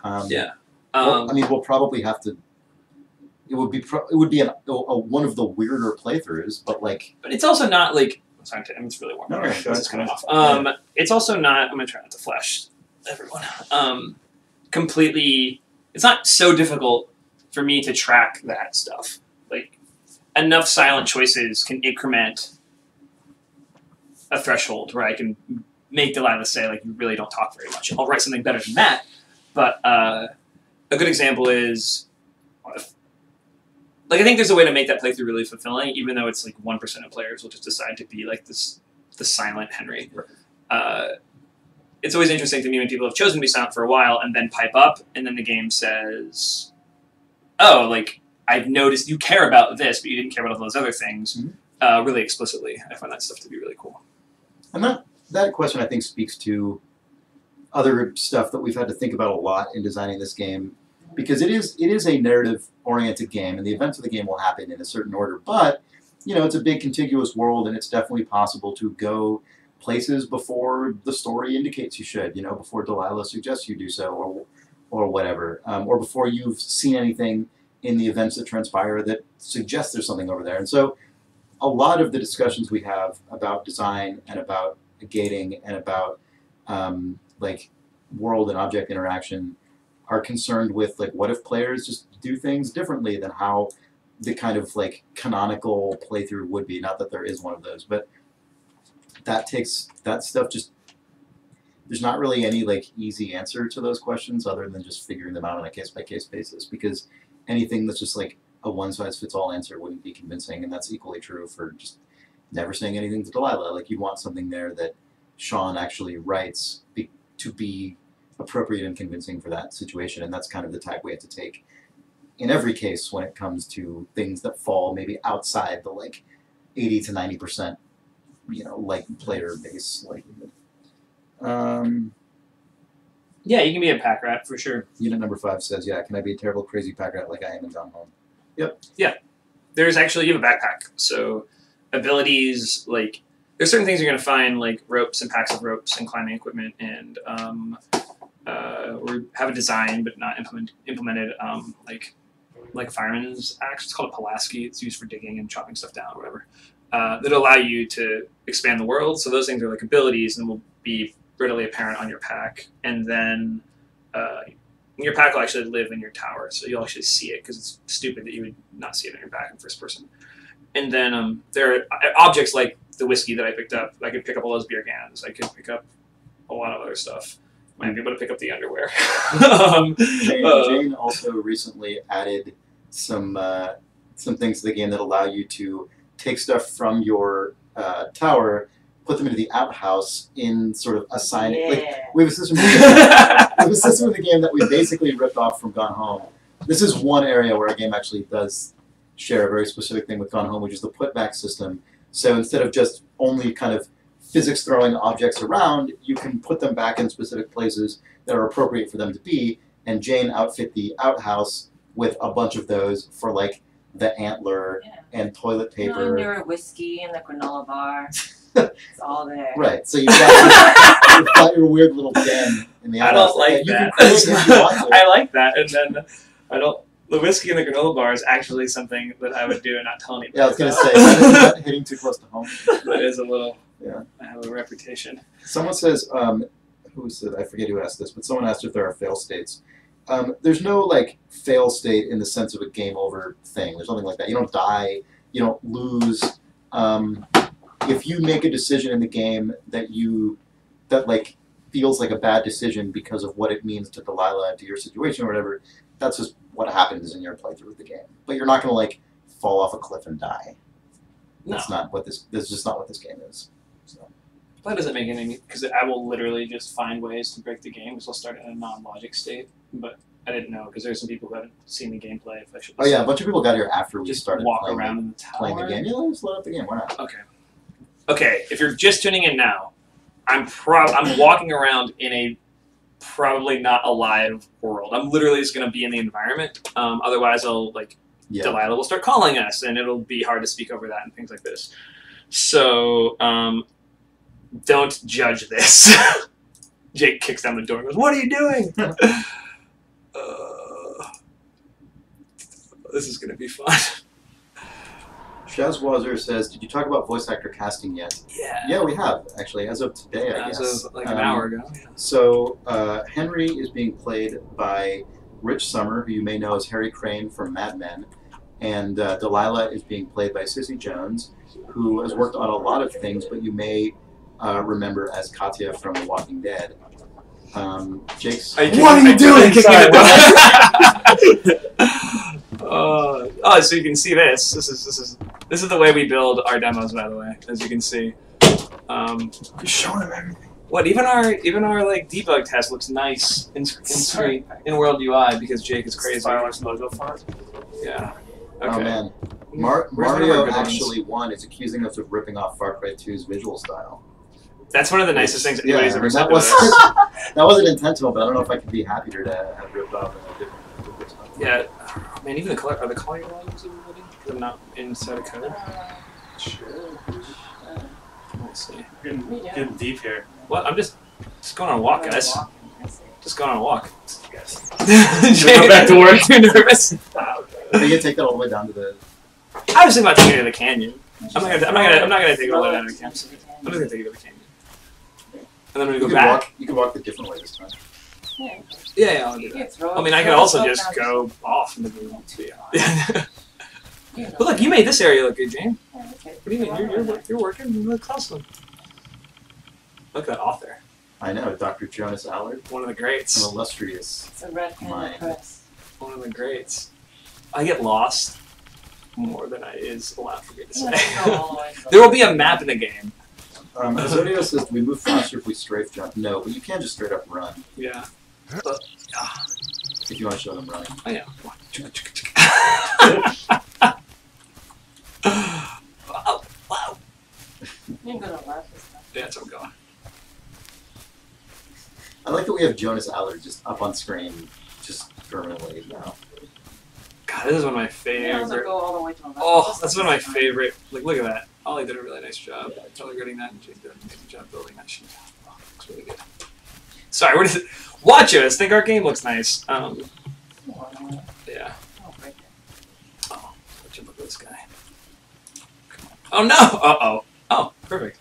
[SPEAKER 1] Well, I mean, we'll probably have to... It would be one of the weirder playthroughs, but like...
[SPEAKER 2] But it's also not like... Sorry, it's really warm.
[SPEAKER 1] No,
[SPEAKER 2] it's kind of off. It's also not... I'm going to try not to flash everyone. Completely... It's not so difficult for me to track that stuff. Like, enough silent choices can increment a threshold where I can make Delilah say, like, you really don't talk very much. I'll write something better than that. But a good example is, like, I think there's a way to make that playthrough really fulfilling, even though it's like 1% of players will just decide to be like the silent Henry. It's always interesting to me when people have chosen to be silent for a while and then pipe up, and then the game says, oh, like, I've noticed you care about this, but you didn't care about all those other things really explicitly. I find that stuff to be really cool.
[SPEAKER 1] And that question, I think, speaks to other stuff that we've had to think about a lot in designing this game, because it is a narrative-oriented game, and the events of the game will happen in a certain order. But, you know, it's a big contiguous world, and it's definitely possible to go places before the story indicates you should, you know, before Delilah suggests you do so, or whatever, or before you've seen anything in the events that transpire that suggest there's something over there. And so a lot of the discussions we have about design and about gating and about like world and object interaction are concerned with, like, what if players just do things differently than how the kind of like canonical playthrough would be. Not that there is one of those, but that stuff just, there's not really any like easy answer to those questions other than just figuring them out on a case-by-case basis, because anything that's just like a one-size-fits-all answer wouldn't be convincing, and that's equally true for just never saying anything to Delilah. Like, you want something there that Sean actually writes to be appropriate and convincing for that situation, and that's kind of the tack we have to take in every case when it comes to things that fall maybe outside the like 80 to 90%, you know, like player base likelihood.
[SPEAKER 2] Yeah, you can be a pack rat for sure.
[SPEAKER 1] Unit number 5 says, yeah, can I be a terrible crazy pack rat like I am in Gone Home? Yep.
[SPEAKER 2] Yeah. There's actually, you have a backpack. So abilities, like, there's certain things you're going to find, like ropes and packs of ropes and climbing equipment, and or have a design but not implemented, like a fireman's axe. It's called a Pulaski. It's used for digging and chopping stuff down or whatever. That allow you to expand the world. So those things are like abilities and will be readily apparent on your pack. And then your pack will actually live in your tower, so you'll actually see it, because it's stupid that you would not see it on your back in first person. And then there are objects like the whiskey that I picked up. I could pick up all those beer cans. I could pick up a lot of other stuff. Might be able to pick up the underwear.
[SPEAKER 1] Jane also recently added some things to the game that allow you to take stuff from your tower put them into the outhouse in sort of assign.
[SPEAKER 6] Yeah.
[SPEAKER 1] Like we have a system. We have a system in the game that we basically ripped off from Gone Home. This is one area where a game actually does share a very specific thing with Gone Home, which is the putback system. So instead of just only kind of physics throwing objects around, you can put them back in specific places that are appropriate for them to be. And Jane outfit the outhouse with a bunch of those for like the antler and toilet paper.
[SPEAKER 6] And your whiskey and the granola bar. It's all there.
[SPEAKER 1] Right. So you've got your weird little den in the
[SPEAKER 2] I
[SPEAKER 1] outhouse.
[SPEAKER 2] don't like
[SPEAKER 1] You
[SPEAKER 2] that.
[SPEAKER 1] can create it if you want to.
[SPEAKER 2] I like that, and then I don't. The whiskey and the granola bar is actually something that I would do and not tell anybody.
[SPEAKER 1] Yeah, I was gonna say is that hitting too close to home.
[SPEAKER 2] That is a little.
[SPEAKER 1] Yeah.
[SPEAKER 2] I have a reputation.
[SPEAKER 1] Someone says, who said? I forget who asked this, but someone asked if there are fail states. There's no like fail state in the sense of a game over thing. There's nothing like that. You don't die. You don't lose. If you make a decision in the game that like feels like a bad decision because of what it means to Delilah and to your situation or whatever, that's just what happens in your playthrough of the game. But you're not going to like fall off a cliff and die. That's not what this. That's just not what this game is. So.
[SPEAKER 2] That doesn't make any, because I will literally just find ways to break the game, because I'll start in a non-logic state. But I didn't know, because there's some people who haven't seen the gameplay. If I should.
[SPEAKER 1] Oh yeah, a bunch of people got here after we
[SPEAKER 2] just
[SPEAKER 1] started
[SPEAKER 2] walk
[SPEAKER 1] playing
[SPEAKER 2] around in the tower.
[SPEAKER 1] playing the game. Yeah, let's load up the game. Why not?
[SPEAKER 2] Okay. Okay, if you're just tuning in now, I'm walking around in a probably not alive world. I'm literally just gonna be in the environment. Otherwise, I'll Delilah will start calling us, and it'll be hard to speak over that and things like this. So don't judge this. Jake kicks down the door and goes, "What are you doing?" This is gonna be fun.
[SPEAKER 1] Shazwazer says, "Did you talk about voice actor casting yet?"
[SPEAKER 2] Yeah.
[SPEAKER 1] Yeah, we have actually, as of today, I guess.
[SPEAKER 2] As of like an hour ago. Yeah.
[SPEAKER 1] So Henry is being played by Rich Sommer, who you may know as Harry Crane from Mad Men, and Delilah is being played by Sissy Jones, who has worked on a lot of things, but you may remember as Katya from The Walking Dead. Jake's.
[SPEAKER 2] What are you doing? Oh, so you can see this. This is the way we build our demos, by the way, as you can see.
[SPEAKER 1] You're showing him everything.
[SPEAKER 2] What even our like debug test looks nice in World UI because Jake is crazy.
[SPEAKER 7] Firewatch logo font.
[SPEAKER 2] Yeah. Okay.
[SPEAKER 1] Oh man,
[SPEAKER 2] Where's
[SPEAKER 1] Mario
[SPEAKER 2] the
[SPEAKER 1] actually won. Is accusing us of ripping off Far Cry 2's visual style.
[SPEAKER 2] That's one of the nicest things anybody's ever said
[SPEAKER 1] that
[SPEAKER 2] to
[SPEAKER 1] was
[SPEAKER 2] us.
[SPEAKER 1] that wasn't intentional, but I don't know if I could be happier to have ripped off a different style.
[SPEAKER 2] Yeah, man. Even the color are the color lines even ready? Because I'm not inside a code. Let's see.
[SPEAKER 7] Getting deep here.
[SPEAKER 2] What? I'm just going on a walk, guys. Just going on a walk.
[SPEAKER 7] Go back to work.
[SPEAKER 2] You're nervous.
[SPEAKER 1] Are you gonna take that all the way down to the?
[SPEAKER 2] I was thinking about taking it to the canyon. I'm not gonna take it all the way down to the canyon. I'm just gonna take it to the canyon. And then when we go back.
[SPEAKER 1] You can walk the different way this time.
[SPEAKER 2] Yeah, I'll do that. I mean, I could also just go off into the. Yeah. But look, you made this area look good, Jane. What do you mean? You're working. You look awesome. Look at that author.
[SPEAKER 1] I know, Dr. Jonas Allard.
[SPEAKER 2] One of the greats.
[SPEAKER 1] An illustrious.
[SPEAKER 6] It's a red pen press.
[SPEAKER 2] One of the greats. I get lost more than is allowed for me to say. There will be a map in the game.
[SPEAKER 1] Azodio says, do we move faster if we strafe jump? No, but you can just straight up run.
[SPEAKER 2] Yeah.
[SPEAKER 1] If you want to show them running.
[SPEAKER 2] Oh, yeah. Wow. Wow.
[SPEAKER 6] You're gonna love this stuff.
[SPEAKER 2] Yeah, that's where I'm going.
[SPEAKER 1] I like that we have Jonas Allard just up on screen, just permanently now.
[SPEAKER 2] God, this is one of my favorite.
[SPEAKER 6] Go all the way to the left.
[SPEAKER 2] Oh, that's one of my favorite. Like, look at that. Ollie did a really nice job calibrating that, and Jake did an amazing job building that sheet. Oh, looks really good. Sorry, what is it? Watch us. Think our game looks nice. Yeah. Oh, look at this guy. Oh no! Uh-oh. Oh, perfect.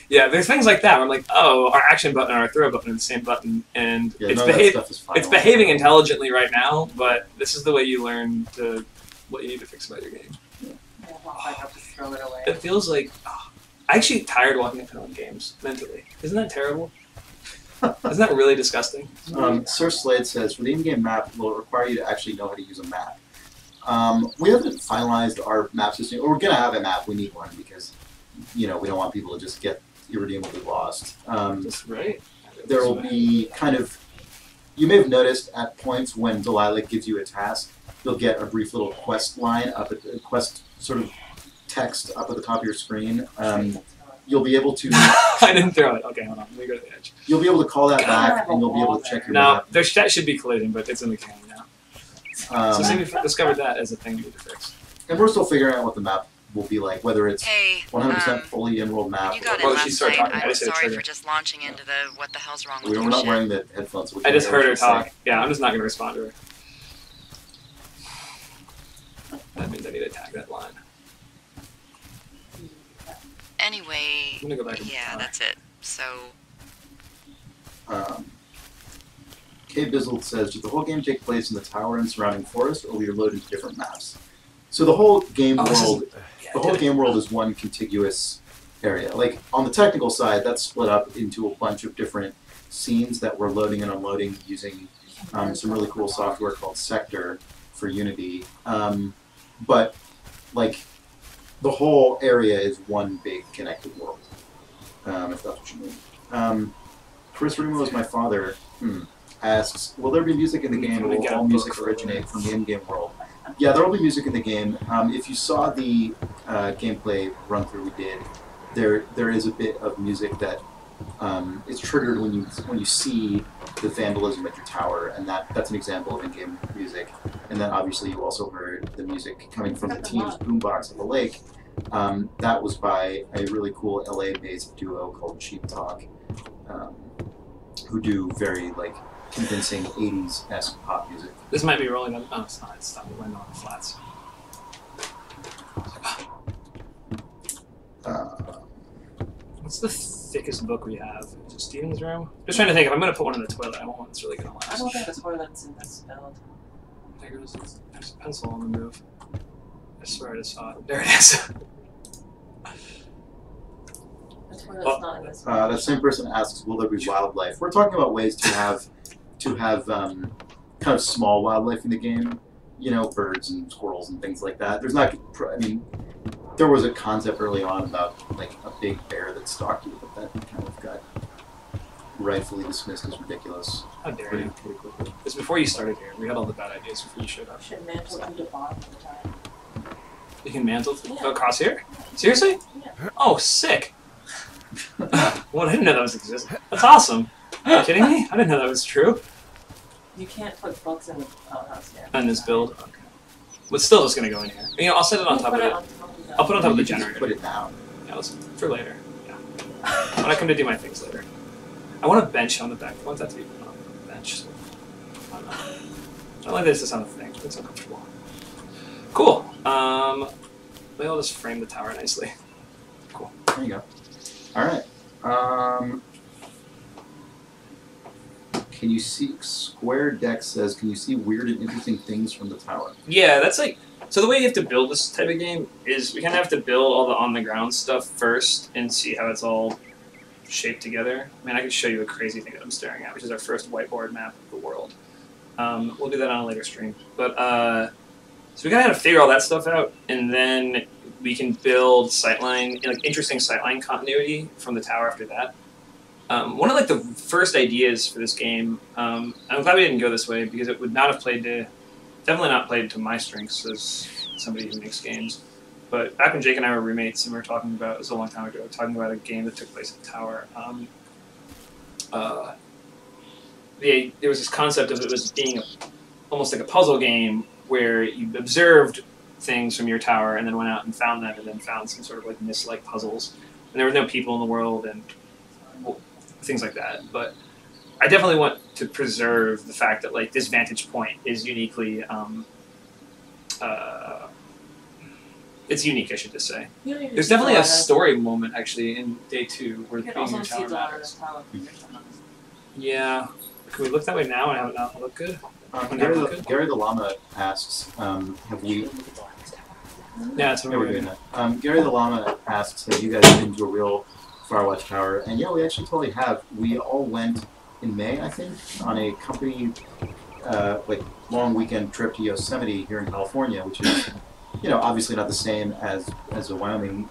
[SPEAKER 2] Yeah, there's things like that where I'm like, oh, our action button and our throw button are the same button, and
[SPEAKER 1] Yeah,
[SPEAKER 2] it's behaving intelligently right now, but this is the way you learn what you need to fix about your game.
[SPEAKER 6] Throw it away.
[SPEAKER 2] It feels like I actually tired walking up and on games mentally. Isn't that terrible? Isn't that really disgusting?
[SPEAKER 1] Sir Slade says, for the in-game map, will it require you to actually know how to use a map? We haven't finalized our map system. We're gonna have a map. We need one because, we don't want people to just get irredeemably lost.
[SPEAKER 2] That's right.
[SPEAKER 1] There will be kind of. You may have noticed at points when Delilah gives you a task, you'll get a brief little quest line up at the quest sort of text up at the top of your screen. You'll be able to.
[SPEAKER 2] I didn't throw it. Okay, hold on. Let me go to the edge.
[SPEAKER 1] You'll be able to call that back, and you'll be able to check your
[SPEAKER 2] No,
[SPEAKER 1] map.
[SPEAKER 2] that should be collision, but it's in the can now. So see, we've discovered that as a thing we need to fix.
[SPEAKER 1] And we're still figuring out what the map will be like, whether it's
[SPEAKER 3] Hey,
[SPEAKER 1] 100% fully in-world map.
[SPEAKER 3] you got
[SPEAKER 1] or-
[SPEAKER 3] it
[SPEAKER 2] Well, she
[SPEAKER 3] last
[SPEAKER 2] started
[SPEAKER 3] night.
[SPEAKER 2] talking. I
[SPEAKER 3] I'm
[SPEAKER 2] just hit a
[SPEAKER 3] sorry
[SPEAKER 2] trigger.
[SPEAKER 3] for just launching into the what the hell's wrong with
[SPEAKER 1] We're
[SPEAKER 3] you
[SPEAKER 1] not
[SPEAKER 3] shit.
[SPEAKER 1] wearing the headphones. So we
[SPEAKER 2] I
[SPEAKER 1] can't
[SPEAKER 2] just
[SPEAKER 1] hear
[SPEAKER 2] heard
[SPEAKER 1] what
[SPEAKER 2] her
[SPEAKER 1] she's saying.
[SPEAKER 2] talk. Yeah, I'm just not going to respond to her. That means I need to tag that line.
[SPEAKER 3] Anyway,
[SPEAKER 2] I'm gonna go back and
[SPEAKER 3] yeah, that's it. So,
[SPEAKER 1] Kay Bizzled says, "Did the whole game take place in the tower and surrounding forest, or were you loaded into different maps?" So the whole game world, game world is one contiguous area. Like on the technical side, that's split up into a bunch of different scenes that we're loading and unloading using some really cool software called Sector for Unity. But like the whole area is one big connected world. If that's what you mean. Chris Remo is my father. Asks, will there be music in the game, or will all music originate from the in-game world? Yeah, there will be music in the game. If you saw the gameplay run-through we did, there is a bit of music that is triggered when you see the vandalism at your tower, and that's an example of in-game music. And then obviously you also heard the music coming from the team's boombox at the lake. That was by a really cool LA-based duo called Cheap Talk, who do very convincing 80s-esque pop music.
[SPEAKER 2] This might be rolling on. Oh, it's not. It's not landing on the flats. What's the thickest book we have? Is it Steven's room? Just trying to think. If I'm going to put one in the toilet, I want one that's really going to last.
[SPEAKER 6] I don't think the toilet's in this build.
[SPEAKER 2] There's a pencil on the move. I swear I just saw it. There it is.
[SPEAKER 6] The toilet's not in this build.
[SPEAKER 1] That same person asks, will there be wildlife? We're talking about ways to have kind of small wildlife in the game. Birds and squirrels and things like that. There's not. I mean, there was a concept early on about a big bear that stalked you, but that kind of got rightfully dismissed as ridiculous.
[SPEAKER 2] How dare
[SPEAKER 1] Pretty
[SPEAKER 2] you?
[SPEAKER 1] quickly.
[SPEAKER 2] It's before you started here. We had all the bad ideas before you showed up.
[SPEAKER 6] Should mantle to the bottom of the time.
[SPEAKER 2] You can mantle
[SPEAKER 6] Yeah.
[SPEAKER 2] across here? Seriously?
[SPEAKER 6] Yeah.
[SPEAKER 2] Oh, sick. Well, I didn't know that was existing. That's awesome. Are you kidding me? I didn't know that was true.
[SPEAKER 6] You can't put books in the outhouse yet.
[SPEAKER 2] On this build? Okay. But still just going to go in here. I'll set it on top of it. I'll put it on top of the
[SPEAKER 1] You can just
[SPEAKER 2] generator.
[SPEAKER 1] put it down.
[SPEAKER 2] Yeah, let's, for later. Yeah. When I come to do my things later. I want a bench on the back. I want that to be on a bench. So I don't know. I don't like this is on a thing. It's uncomfortable. Cool. Maybe I'll just frame the tower nicely. Cool.
[SPEAKER 1] There you go. All right. Can you see? Square Deck says, can you see weird and interesting things from the tower?
[SPEAKER 2] Yeah, that's so the way you have to build this type of game is we kind of have to build all the on-the-ground stuff first and see how it's all shaped together. I mean, I can show you a crazy thing that I'm staring at, which is our first whiteboard map of the world. We'll do that on a later stream. But, so we kind of have to figure all that stuff out, and then we can build sightline, interesting sightline continuity from the tower after that. One of the first ideas for this game, I'm glad we didn't go this way because it would not have definitely not played to my strengths as somebody who makes games. But back when Jake and I were roommates and we were talking about, it was a long time ago, talking about a game that took place at the tower. There was this concept of it was being almost like a puzzle game where you observed things from your tower and then went out and found them and then found some sort of mist-like puzzles. And there were no people in the world and things like that. But I definitely want to preserve the fact that this vantage point is uniquely it's unique, I should just say. There's definitely a story moment actually in day 2 where
[SPEAKER 6] You can
[SPEAKER 2] being
[SPEAKER 6] also
[SPEAKER 2] your
[SPEAKER 6] see
[SPEAKER 2] tower
[SPEAKER 6] the water
[SPEAKER 2] matters.
[SPEAKER 6] tower from your tower.
[SPEAKER 2] Yeah. Can we look that way now and have it not look good?
[SPEAKER 1] Gary the Llama asks, have we...
[SPEAKER 2] Yeah, that's what
[SPEAKER 1] Yeah,
[SPEAKER 2] we're
[SPEAKER 1] we're
[SPEAKER 2] doing.
[SPEAKER 1] doing that. Gary the Llama asks, have you guys been to a real Firewatch tower? And yeah, we actually totally have. We all went in May, I think, on a company like long weekend trip to Yosemite here in California, which is, you know, obviously not the same as a Wyoming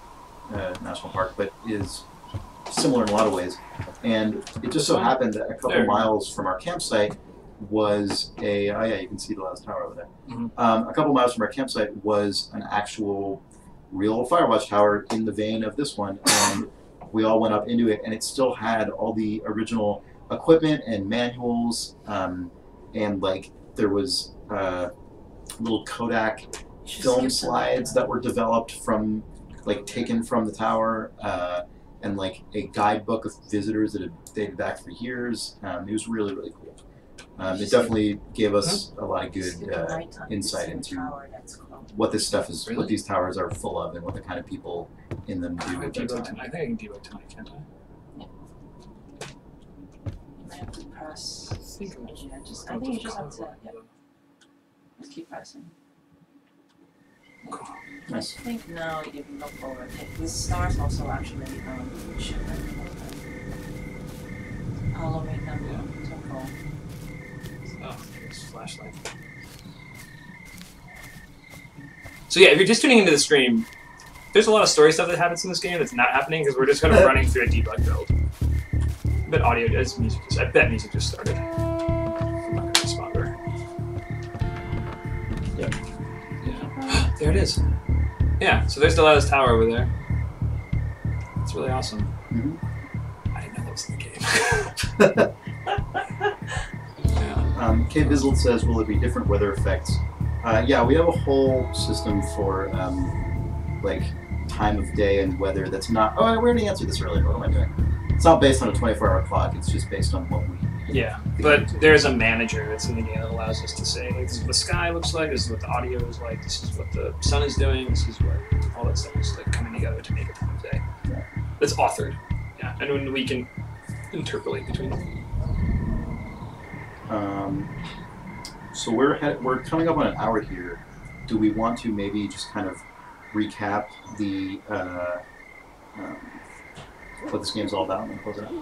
[SPEAKER 1] national park, but is similar in a lot of ways. And it just so happened that a couple miles from our campsite was a oh yeah, you can see the last tower over there. A couple miles from our campsite was an actual real Firewatch tower in the vein of this one, and we all went up into it, and it still had all the original equipment and manuals, and like there was little Kodak film slides that were developed from, like, taken from the tower, and like a guidebook of visitors that had dated back for years. It was really, really cool. It definitely gave us a lot of good insight into what this stuff is, what these towers are full of, and what the kind of people in them do at that time.
[SPEAKER 2] I think I can debug tonight, can't I?
[SPEAKER 6] You might have to press.
[SPEAKER 2] I think
[SPEAKER 6] I think you just have to. Just keep pressing.
[SPEAKER 1] Nice.
[SPEAKER 6] I think now you can look forward. The stars also actually should elevate them.
[SPEAKER 2] Yeah.
[SPEAKER 6] So cool.
[SPEAKER 2] Oh, there's a flashlight. So yeah, if you're just tuning into the stream, there's a lot of story stuff that happens in this game that's not happening because we're just kind of running through a debug build. But audio does, music just, I bet music just started. I'm not gonna responder.
[SPEAKER 1] Yep.
[SPEAKER 2] Yeah. There it is. Yeah, so there's the last tower over there. It's really awesome. I didn't know that was in the game. Yeah.
[SPEAKER 1] Kate Bizzled says, will it be different weather effects? Yeah, we have a whole system for like time of day and weather that's not. Oh, we already answered this earlier. What am I doing? It's not based on a 24-hour clock. It's just based on what we.
[SPEAKER 2] Yeah, but there's a manager that's in the game that allows us to say, like, this is what the sky looks like, this is what the audio is like, this is what the sun is doing, this is what all that stuff is like coming together to make a time of day.
[SPEAKER 1] Yeah.
[SPEAKER 2] That's authored. Yeah, and when we can interpolate between them.
[SPEAKER 1] So we're coming up on an hour here. Do we want to maybe just kind of recap the what this game's all about and then close it out?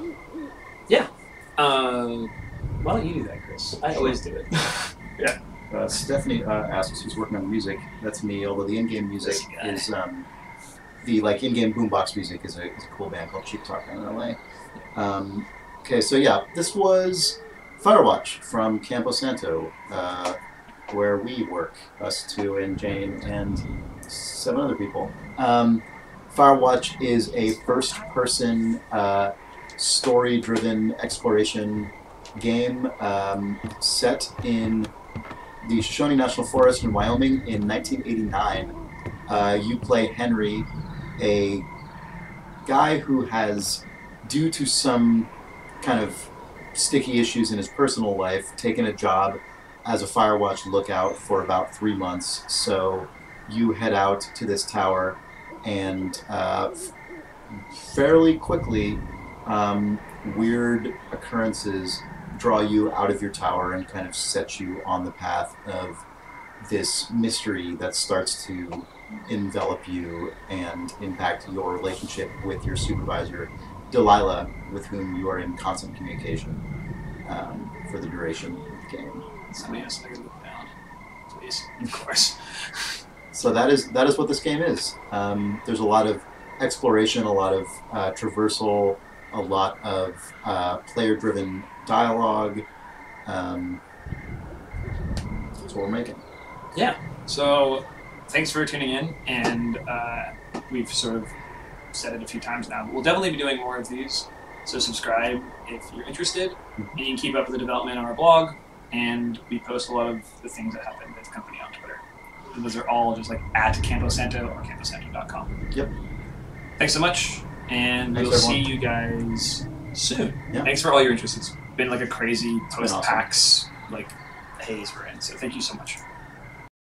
[SPEAKER 2] Yeah. Why don't you do that, Chris? I always do it. Yeah.
[SPEAKER 1] Stephanie asks who's working on the music. That's me. Although the in-game music is the like in-game boombox music is a cool band called Cheap Talk in LA. Okay, so yeah, this was Firewatch from Campo Santo, where we work, us two and Jane and 7 other people. Firewatch is a first-person, story-driven exploration game set in the Shoshone National Forest in Wyoming in 1989. You play Henry, a guy who has, due to some kind of sticky issues in his personal life, taken a job as a Firewatch lookout for about 3 months. So you head out to this tower, and fairly quickly, weird occurrences draw you out of your tower and kind of set you on the path of this mystery that starts to envelop you and impact your relationship with your supervisor, Delilah, with whom you are in constant communication for the duration of the game.
[SPEAKER 2] Somebody else can look down, please. Of course.
[SPEAKER 1] So that is what this game is. There's a lot of exploration, a lot of traversal, a lot of player-driven dialogue. That's what we're making.
[SPEAKER 2] Yeah. So thanks for tuning in, and we've sort of said it a few times now. We'll definitely be doing more of these, so subscribe if you're interested, and you can keep up with the development on our blog, and we post a lot of the things that happen at the company on Twitter. And those are all just like at Campo Santo or camposanto.com.
[SPEAKER 1] Yep.
[SPEAKER 2] Thanks so much, and
[SPEAKER 1] Thanks,
[SPEAKER 2] we'll
[SPEAKER 1] everyone.
[SPEAKER 2] see you guys soon.
[SPEAKER 1] Yeah.
[SPEAKER 2] Thanks for all your interest. It's been like a crazy
[SPEAKER 1] been awesome.
[SPEAKER 2] post-PAX like haze we're in, so thank you so much.